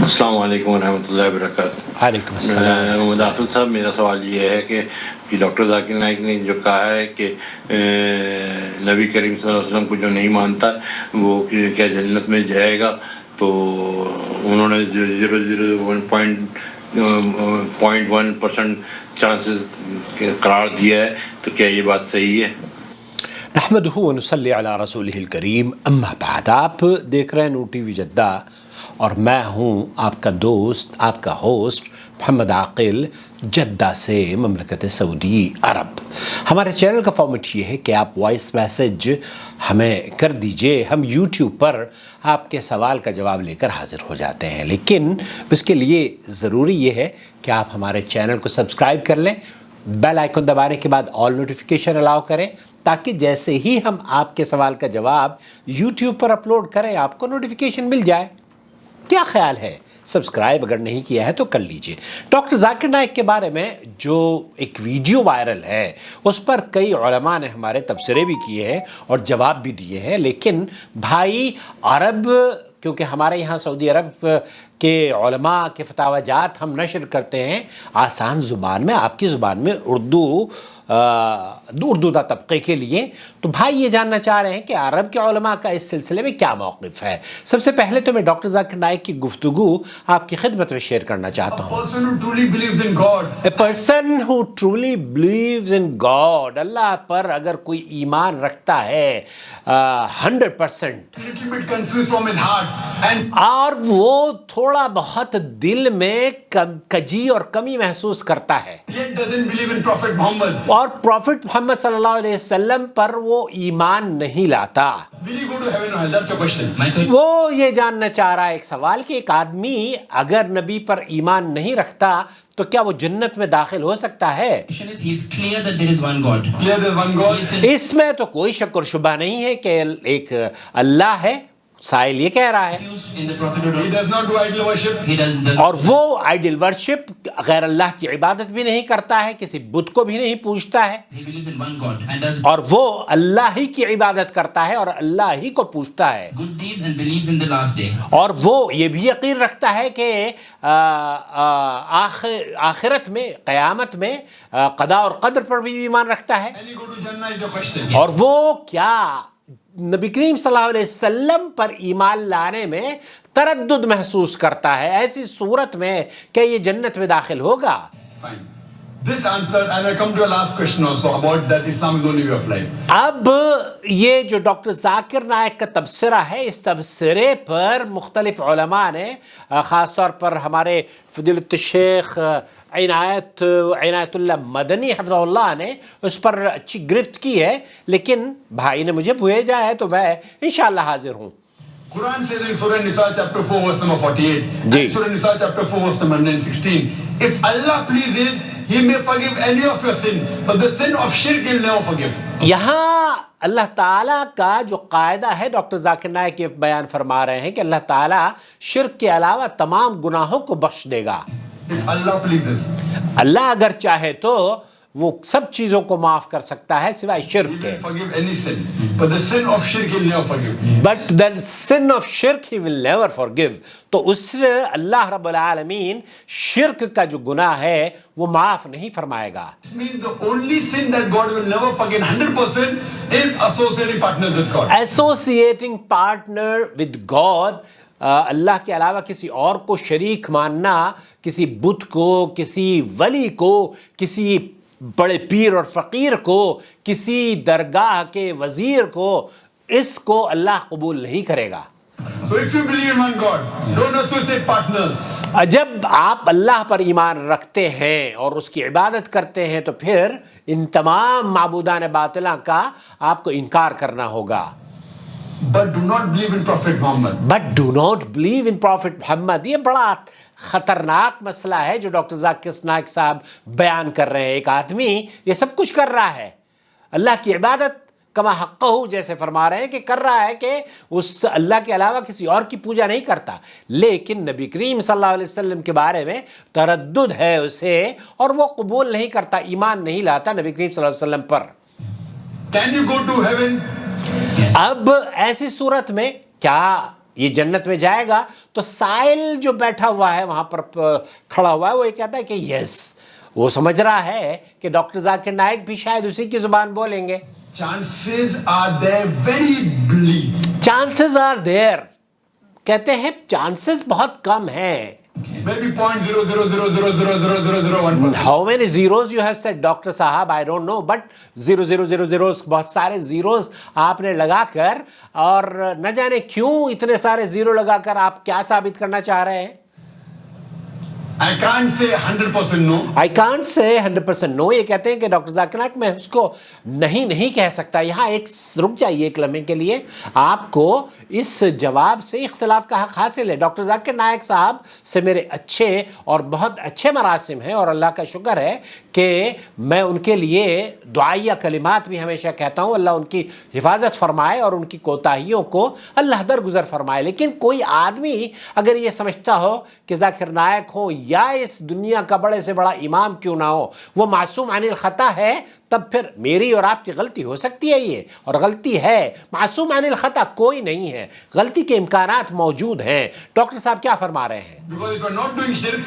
السلام علیکم ورحمۃ اللہ وبرکاتہ۔ وعلیکم السلام۔ مداخل صاحب، میرا سوال یہ ہے کہ ڈاکٹر ذاکر نائک نے جو کہا ہے کہ نبی کریم صلی اللہ علیہ وسلم کو جو نہیں مانتا وہ کیا جنت میں جائے گا، تو انہوں نے 0.1% چانسز قرار دیا ہے، تو کیا یہ بات صحیح ہے؟ نحمدہ و نصلی علی رسولہ الکریم، اما بعد۔ آپ دیکھ رہے ہیں نور ٹی وی جدہ اور میں ہوں آپ کا دوست، آپ کا ہوسٹ محمد عاقل، جدہ سے مملکت سعودی عرب۔ ہمارے چینل کا فارمیٹ یہ ہے کہ آپ وائس میسج ہمیں کر دیجئے، ہم یوٹیوب پر آپ کے سوال کا جواب لے کر حاضر ہو جاتے ہیں، لیکن اس کے لیے ضروری یہ ہے کہ آپ ہمارے چینل کو سبسکرائب کر لیں، بیل آئیکن دبانے کے بعد آل نوٹیفیکیشن الاؤ کریں، تاکہ جیسے ہی ہم آپ کے سوال کا جواب یوٹیوب پر اپلوڈ کریں آپ کو نوٹیفیکیشن مل جائے۔ کیا خیال ہے؟ سبسکرائب اگر نہیں کیا ہے تو کر لیجئے۔ ڈاکٹر ذاکر نائک کے بارے میں جو ایک ویڈیو وائرل ہے اس پر کئی علماء نے ہمارے تبصرے بھی کیے ہیں اور جواب بھی دیے ہیں، لیکن بھائی عرب، کیونکہ ہمارے یہاں سعودی عرب کے علماء کے فتاوی جات ہم نشر کرتے ہیں آسان زبان میں، آپ کی زبان میں، اردو طبقے کے لیے، تو بھائی یہ جاننا چاہ رہے ہیں کہ عرب کے علماء کا اس سلسلے میں کیا موقف ہے۔ سب سے پہلے تو میں ڈاکٹر ذاکر نائک کی گفتگو آپ کی خدمت میں شیئر کرنا چاہتا ہوں۔ A person who truly believes in God، اللہ پر اگر کوئی ایمان رکھتا ہے 100%، اور وہ تھوڑا بہت دل میں کجی اور کمی محسوس کرتا ہے، اور پروفٹ محمد صلی اللہ علیہ وسلم پر وہ ایمان نہیں لاتا، وہ یہ جاننا چاہ رہا ہے ایک سوال کہ ایک آدمی اگر نبی پر ایمان نہیں رکھتا تو کیا وہ جنت میں داخل ہو سکتا ہے؟ اس میں تو کوئی شک اور شبہ نہیں ہے کہ ایک اللہ ہے۔ سائل یہ کہہ رہا ہے، اور وہ آئیڈل ورشپ، غیر اللہ کی عبادت بھی نہیں کرتا ہے، کسی بت کو بھی نہیں پوجتا ہے، اور وہ اللہ ہی کی عبادت کرتا ہے اور اللہ ہی کو پوجتا ہے، اور وہ یہ بھی یقین رکھتا ہے کہ آخرت میں، قیامت میں قضاء اور قدر پر بھی ایمان رکھتا ہے، اور وہ کیا نبی کریم صلی اللہ علیہ وسلم پر ایمان لانے میں تردد محسوس کرتا ہے، ایسی صورت میں کہ یہ جنت میں داخل ہوگا؟ اب یہ جو ڈاکٹر ذاکر نائک کا تبصرہ ہے، اس تبصرے پر مختلف علماء نے، خاص طور پر ہمارے فضیلت الشیخ عنایت اللہ مدنی حفظہ اللہ نے اس پر اچھی گرفت کی ہے، لیکن بھائی نے مجھے بھیجا ہے تو میں انشاءاللہ حاضر ہوں۔ Quran says in Surah Nisa chapter 4 verse number 48 and Surah Nisa chapter 4 verse number 16, if Allah pleases, He may forgive any of your sin, but the sin of shirk He'll never forgive. یہاں اللہ تعالیٰ کا جو قاعدہ ہے، doctor Zakir Naik یہ بیان فرما رہے ہیں کہ اللہ تعالیٰ شرک کے علاوہ تمام گناہوں کو بخش دے گا۔ If Allah pleases. اللہ اگر چاہے تو وہ سب چیزوں کو معاف کر سکتا ہے سوائے شرک کے۔ But the sin of shirk he will never forgive. تو اس اللہ رب العالمین شرک کا جو گناہ ہے وہ معاف نہیں فرمائے گا۔ Associating partner with God، اللہ کے علاوہ کسی اور کو شریک ماننا، کسی بت کو، کسی ولی کو، کسی بڑے پیر اور فقیر کو، کسی درگاہ کے وزیر کو، اس کو اللہ قبول نہیں کرے گا۔ جب آپ اللہ پر ایمان رکھتے ہیں اور اس کی عبادت کرتے ہیں تو پھر ان تمام معبودان باطلاں کا آپ کو انکار کرنا ہوگا۔ But do not believe in Prophet Muhammad. But do not believe in Prophet Muhammad۔ یہ بڑا خطرناک مسئلہ ہے جو ڈاکٹر ذاکر نائک صاحب بیان کر رہے ہیں۔ ایک آدمی یہ سب کچھ کر رہا ہے، اللہ کی عبادت کما حقہ جیسے فرما رہے ہیں کہ کر رہا ہے، کہ اس اللہ کے علاوہ کسی اور کی پوجا نہیں کرتا، لیکن نبی کریم صلی اللہ علیہ وسلم کے بارے میں تردد ہے اسے، اور وہ قبول نہیں کرتا، ایمان نہیں لاتا نبی کریم صلی اللہ علیہ وسلم پر۔ Can you go to heaven? اب ایسی صورت میں کیا یہ جنت میں جائے گا تو سائل جو بیٹھا ہوا ہے وہاں پر کھڑا ہوا ہے وہ یہ کہتا ہے کہ یس، وہ سمجھ رہا ہے کہ ڈاکٹر ذاکر نائک بھی شاید اسی کی زبان بولیں گے. Chances are there very bleak. Chances are there, کہتے ہیں چانسز بہت کم ہیں. Maybe 0.00000001%. How many zeros you have said, doctor صاحب؟ I don't know, but 0 بہت سارے زیروز آپ نے لگا کر، اور نہ جانے کیوں اتنے سارے زیرو لگا کر آپ کیا ثابت کرنا چاہ رہے ہیں؟ I can't say 100% no. I can't say 100% no. یہ کہتے ہیں کہ ڈاکٹر ذاکر نائک میں اس کو نہیں کہہ سکتا. یہاں ایک رک جائیے ایک لمحے کے لیے، آپ کو اس جواب سے اختلاف کا حق حاصل ہے. ڈاکٹر ذاکر نائک صاحب سے میرے اچھے اور بہت اچھے مراسم ہیں، اور اللہ کا شکر ہے کہ میں ان کے لیے دعائیہ کلمات بھی ہمیشہ کہتا ہوں. اللہ ان کی حفاظت فرمائے اور ان کی کوتاہیوں کو اللہ درگزر فرمائے. لیکن کوئی آدمی اگر یہ سمجھتا ہو کہ ذاکر نائک ہو یا اس دنیا کا بڑے سے بڑا امام کیوں نہ ہو وہ معصوم عن الخطا ہے، تب پھر میری اور آپ کی غلطی ہو سکتی ہے یہ، اور غلطی ہے. معصوم عن الخطا کوئی نہیں ہے، غلطی کے امکانات موجود ہیں. ڈاکٹر صاحب کیا فرما رہے ہیں؟ Because if you are not doing shirk,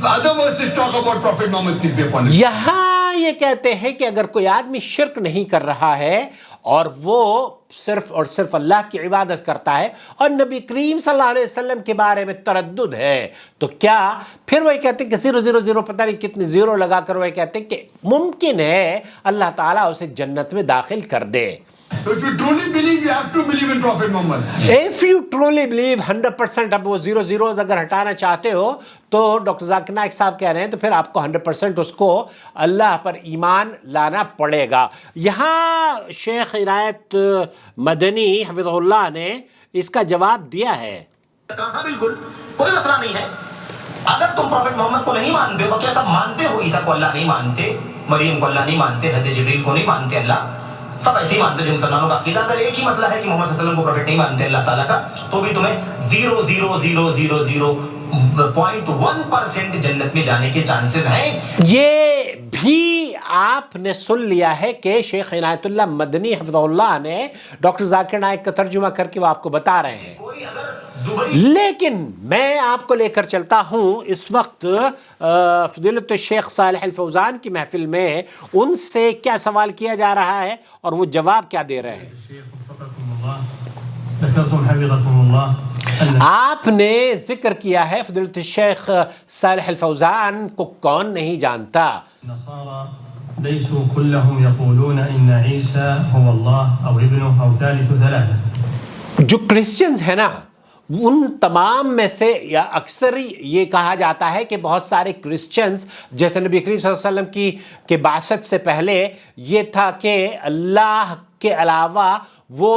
the other verses talk about Prophet Muhammad, peace be upon him. یہاں یہ کہتے ہیں کہ اگر کوئی آدمی شرک نہیں کر رہا ہے اور وہ صرف اور صرف اللہ کی عبادت کرتا ہے اور نبی کریم صلی اللہ علیہ وسلم کے بارے میں تردد ہے، تو کیا پھر وہ کہتے ہیں کہ 000 پتہ نہیں کتنے زیرو لگا کر وہ کہتے ہیں کہ ممکن ہے اللہ تعالیٰ اسے جنت میں داخل کر دے. So if you truly believe, you have to believe in Prophet Muhammad. If you truly believe 100%، اب وہ 0 اگر ہٹانا چاہتے ہو تو ڈاکٹر ذاکر نائک صاحب کہہ رہے ہیں تو پھر آپ کو 100% اس کو اللہ پر ایمان لانا پڑے گا. یہاں شیخ عنایت مدنی حفظہ اللہ نے اس کا جواب دیا ہے. کہاں بالکل کوئی مسئلہ نہیں ہے. اگر تم پروفیٹ محمد کو نہیں مانتے ہو، کیا سب مانتے ہو؟ عیسیٰ کو اللہ نہیں مانتے، مریم کو اللہ نہیں مانتے، حضرت جبریل کو نہیں مانتے، اللہ سب ایسے ہی مانتے جو مسلمانوں کا عقیدہ. اگر ایک ہی مسئلہ ہے کہ محمد صلی اللہ علیہ وسلم کو پروفیٹ نہیں مانتے اللہ تعالیٰ کا، تو بھی تمہیں 0.00001% جنت میں جانے کے چانسز ہیں. یہ بھی آپ نے سن لیا ہے کہ شیخ عنایت اللہ مدنی حفظہ اللہ نے ڈاکٹر ذاکر نائک کا ترجمہ کر کے وہ آپ کو بتا رہے ہیں. کوئی اگر دبئی لیکن میں آپ کو لے کر چلتا ہوں اس وقت فضیلت الشیخ صالح الفوزان کی محفل میں ان سے کیا سوال کیا جا رہا ہے اور وہ جواب کیا دے رہے ہیں. آپ نے ذکر کیا ہے فضیلت الشیخ صالح الفوزان کو کون نہیں جانتا. النصارى ليسوا كلهم يقولون إن عيسى هو الله أو ابنه أو ثالث ثلاثة. جو کرسچنز ہیں نا ان تمام میں سے یا اکثر یہ کہا جاتا ہے کہ بہت سارے کرسچنز جیسے نبی کریم صلی اللہ علیہ وسلم کی بعثت سے پہلے یہ تھا کہ اللہ کے علاوہ وہ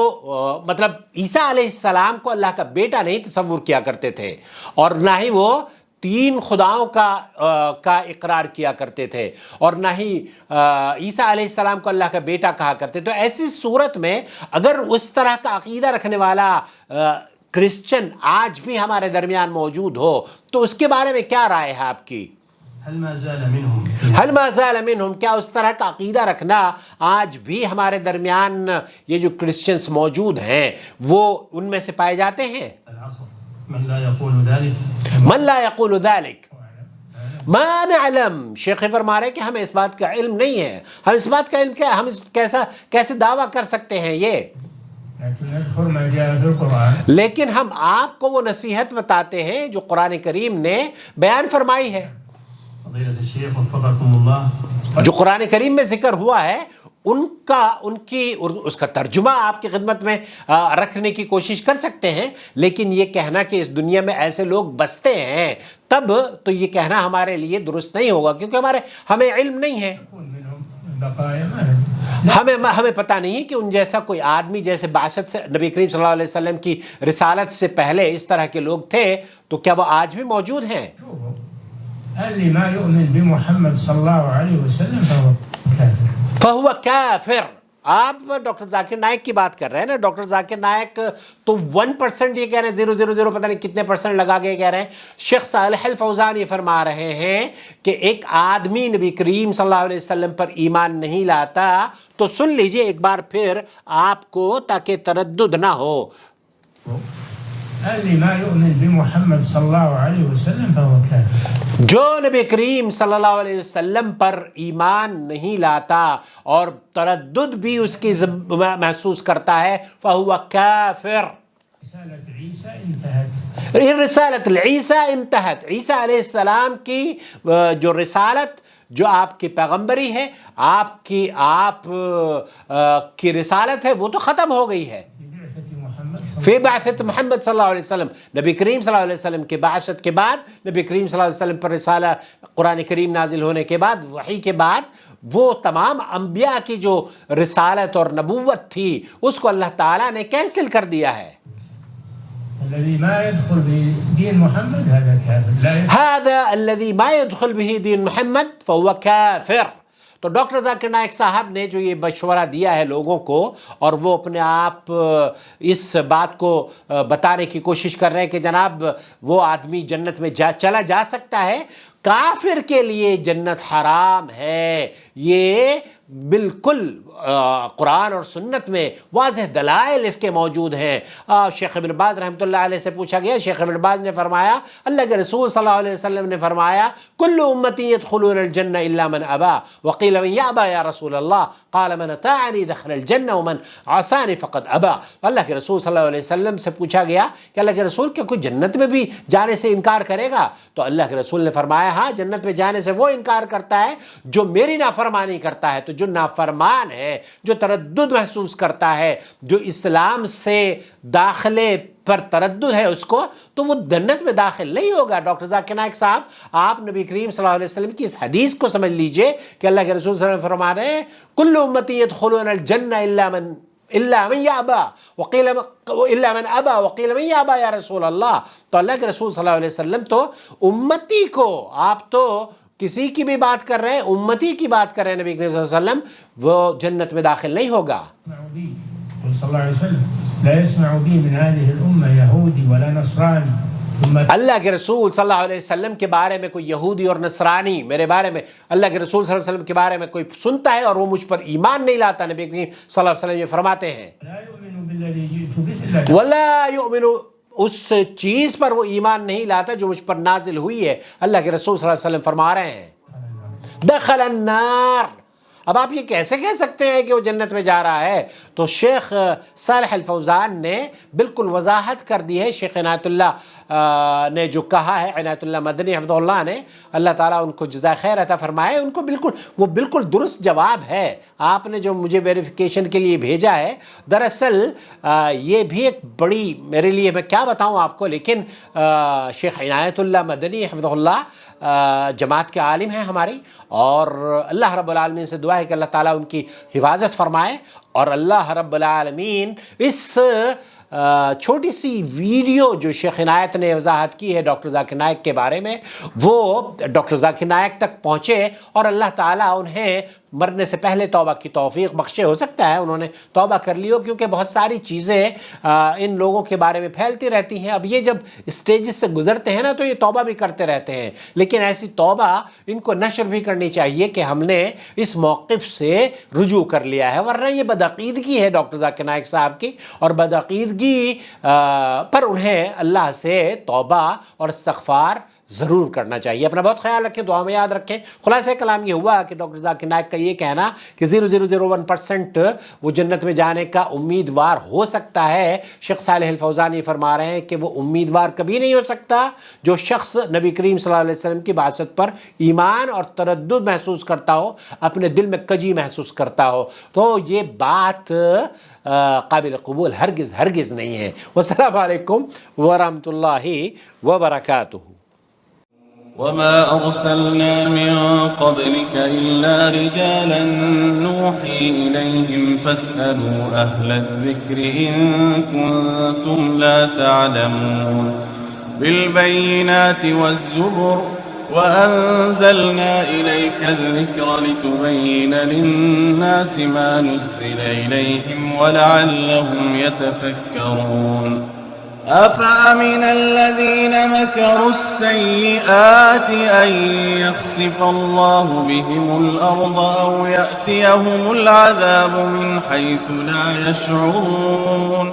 مطلب عیسیٰ علیہ السلام کو اللہ کا بیٹا نہیں تصور کیا کرتے تھے، اور نہ ہی وہ 3 خداؤں کا اقرار کیا کرتے تھے، اور نہ ہی عیسیٰ علیہ السلام کو اللہ کا بیٹا کہا کرتے. تو ایسی صورت میں اگر اس طرح کا عقیدہ رکھنے والا کرسچن آج بھی ہمارے درمیان موجود ہو تو اس کے بارے میں کیا رائے ہے آپ کی؟ هل ما زال منهم کیا اس طرح کا عقیدہ رکھنا آج بھی ہمارے درمیان یہ جو کرسچنز موجود ہیں وہ ان میں سے پائے جاتے ہیں؟ من لا يقول ذلك ما نعلم. شیخ فرما رہے کہ ہمیں اس بات کا علم نہیں ہے. ہم اس بات کا علم کیا، ہم کیسے دعویٰ کر سکتے ہیں یہ؟ لیکن ہم آپ کو وہ نصیحت بتاتے ہیں جو قرآن کریم نے بیان فرمائی ہے، جو قرآن کریم میں ذکر ہوا ہے اس کا ترجمہ آپ کی خدمت میں رکھنے کی کوشش کر سکتے ہیں. لیکن یہ کہنا کہ اس دنیا میں ایسے لوگ بستے ہیں تب تو یہ کہنا ہمارے لیے درست نہیں ہوگا، کیونکہ ہمیں علم نہیں ہے، ہمیں پتہ نہیں ہے کہ ان جیسا کوئی آدمی جیسے بعثت سے نبی کریم صلی اللہ علیہ وسلم کی رسالت سے پہلے اس طرح کے لوگ تھے تو کیا وہ آج بھی موجود ہیں؟ اللي ما يؤمن بمحمد صلى الله عليه وسلم فهو كافر. فهو كافر. آپ ڈاکٹر ذاکر نائک کی بات کر رہے ہیں نا. ڈاکٹر ذاکر نائک تو 1% یہ کہہ رہے ہیں، 0.00 پتہ نہیں کتنے % لگا کے کہہ رہے ہیں. شیخ صالح الفوزان یہ فرما رہے ہیں کہ ایک آدمی نبی کریم صلی اللہ علیہ وسلم پر ایمان نہیں لاتا تو سن لیجئے ایک بار پھر آپ کو تاکہ تردد نہ ہو. اللي ما يؤمن بمحمد صلى الله عليه وسلم فهو كافر. جو نبی کریم صلی اللہ علیہ وسلم پر ایمان نہیں لاتا اور تردد بھی اس کی محسوس کرتا ہے فہو کافر. رسالة عيسى انتهت. رسالت عیسیٰ انتہت. عیسیٰ علیہ السلام کی جو رسالت، جو آپ کی پیغمبری ہے، آپ کی رسالت ہے، وہ تو ختم ہو گئی ہے. فی بعثت محمد صلی اللہ علیہ وسلم، نبی کریم صلی اللہ علیہ وسلم کی بعثت کے بعد، نبی کریم صلی اللہ علیہ وسلم پر رسالہ قرآن کریم نازل ہونے کے بعد، وحی کے بعد، وہ تمام انبیاء کی جو رسالت اور نبوت تھی اس کو اللہ تعالیٰ نے کینسل کر دیا ہے. الذي ما يدخل بدين محمد هذا كافر. هذا الذي ما يدخل به دین محمد فهو کافر. تو ڈاکٹر ذاکر نائک صاحب نے جو یہ مشورہ دیا ہے لوگوں کو، اور وہ اپنے آپ اس بات کو بتانے کی کوشش کر رہے ہیں کہ جناب وہ آدمی جنت میں چلا جا سکتا ہے، کافر کے لیے جنت حرام ہے. یہ بالکل قرآن اور سنت میں واضح دلائل اس کے موجود ہیں. شیخ ابن باز رحمۃ اللہ علیہ سے پوچھا گیا، شیخ ابن باز نے فرمایا، اللہ کے رسول صلی اللہ علیہ وسلم نے فرمایا کل امتی يدخلون الجنہ الا من ابا وقیل من یابا یا رسول اللہ قال من اطاعنی دخل الجنہ ومن عصانی فقد ابا. اللہ کے رسول صلی اللہ علیہ وسلم سے پوچھا گیا کہ اللہ کے رسول کیا کوئی جنت میں بھی جانے سے انکار کرے گا؟ تو اللہ کے رسول نے فرمایا ہاں، جنت میں جانے سے وہ انکار کرتا ہے جو میری نافرمانی کرتا ہے. تو جو نافرمان ہے، جو تردد محسوس کرتا ہے، جو اسلام سے داخلے پر تردد ہے اس کو، تو وہ جنت میں داخل نہیں ہوگا. ڈاکٹر ذاکر نائک صاحب، آپ نبی کریم صلی اللہ علیہ وسلم کی اس حدیث کو سمجھ لیجئے کہ اللہ کے رسول صلی اللہ علیہ وسلم فرما رہے ہیں کل امتی يدخلون الجنہ الا من یابا وقیل الا من ابا وقیل من یابا یا رسول اللہ. تو اللہ کے رسول صلی اللہ علیہ وسلم تو امتی کو، آپ تو کسی کی بھی بات کر رہے ہیں، امتی کی بات کر رہے ہیں، نبی کریم صلی اللہ علیہ وسلم وہ جنت میں داخل نہیں ہوگا. صلی اللہ علیہ وسلم لا يسمع بي من هذه الامه يهودي ولا نصراني. اللہ کے رسول صلی اللہ علیہ وسلم کے بارے میں کوئی یہودی اور نصرانی میرے بارے میں، اللہ کے رسول صلی اللہ علیہ وسلم کے بارے میں کوئی سنتا ہے اور وہ مجھ پر ایمان نہیں لاتا، نبی کریم صلی اللہ علیہ وسلم یہ فرماتے ہیں لا يؤمن بالذي جئت به ولا يؤمن، اس چیز پر وہ ایمان نہیں لاتا جو مجھ پر نازل ہوئی ہے. اللہ کے رسول صلی اللہ علیہ وسلم فرما رہے ہیں دخل النار. اب آپ یہ کیسے کہہ سکتے ہیں کہ وہ جنت میں جا رہا ہے؟ تو شیخ صالح الفوزان نے بالکل وضاحت کر دی ہے. شیخ عنایت اللہ نے جو کہا ہے، عنایت اللہ مدنی حفظہ اللہ نے، اللہ تعالیٰ ان کو جزائے خیر عطا فرمائے، ان کو بالکل درست جواب ہے. آپ نے جو مجھے ویریفیکیشن کے لیے بھیجا ہے، دراصل یہ بھی ایک بڑی میرے لیے، میں کیا بتاؤں آپ کو، لیکن شیخ عنایت اللہ مدنی حفظہ اللہ جماعت کے عالم ہیں ہماری، اور اللہ رب العالمین سے دعا ہے کہ اللہ تعالیٰ ان کی حفاظت فرمائے. اور اللہ رب العالمین اس چھوٹی سی ویڈیو جو شیخ عنایت نے وضاحت کی ہے ڈاکٹر ذاکر نائک کے بارے میں، وہ ڈاکٹر ذاکر نائک تک پہنچے اور اللہ تعالیٰ انہیں مرنے سے پہلے توبہ کی توفیق بخشے. ہو سکتا ہے انہوں نے توبہ کر لی ہو، کیونکہ بہت ساری چیزیں ان لوگوں کے بارے میں پھیلتی رہتی ہیں. اب یہ جب اسٹیجز سے گزرتے ہیں نا تو یہ توبہ بھی کرتے رہتے ہیں، لیکن ایسی توبہ ان کو نشر بھی کرنی چاہیے کہ ہم نے اس موقف سے رجوع کر لیا ہے، ورنہ یہ بدعقیدگی ہے ڈاکٹر ذاکر نائک صاحب کی، اور بدعقیدگی پر انہیں اللہ سے توبہ اور استغفار ضرور کرنا چاہیے. اپنا بہت خیال رکھیں، دعا میں یاد رکھیں. خلاصہ کلام یہ ہوا کہ ڈاکٹر ذاکر نائک کا یہ کہنا کہ 0.001% وہ جنت میں جانے کا امیدوار ہو سکتا ہے، شیخ صالح الفوزانی فرما رہے ہیں کہ وہ امیدوار کبھی نہیں ہو سکتا جو شخص نبی کریم صلی اللہ علیہ وسلم کی بعثت پر ایمان اور تردد محسوس کرتا ہو، اپنے دل میں کجی محسوس کرتا ہو. تو یہ بات قابل قبول ہرگز نہیں ہے. والسلام علیکم ورحمۃ اللہ وبرکاتہ. وما أرسلنا من قبلك إلا رجالا نوحي إليهم فاسألوا أهل الذكر إن كنتم لا تعلمون. بالبينات والزبر وأنزلنا إليك الذكر لتبين للناس ما نزل إليهم ولعلهم يتفكرون. أفأمن الذين مكروا السيئات أن يخسف الله بهم الأرض أو يأتيهم العذاب من حيث لا يشعرون.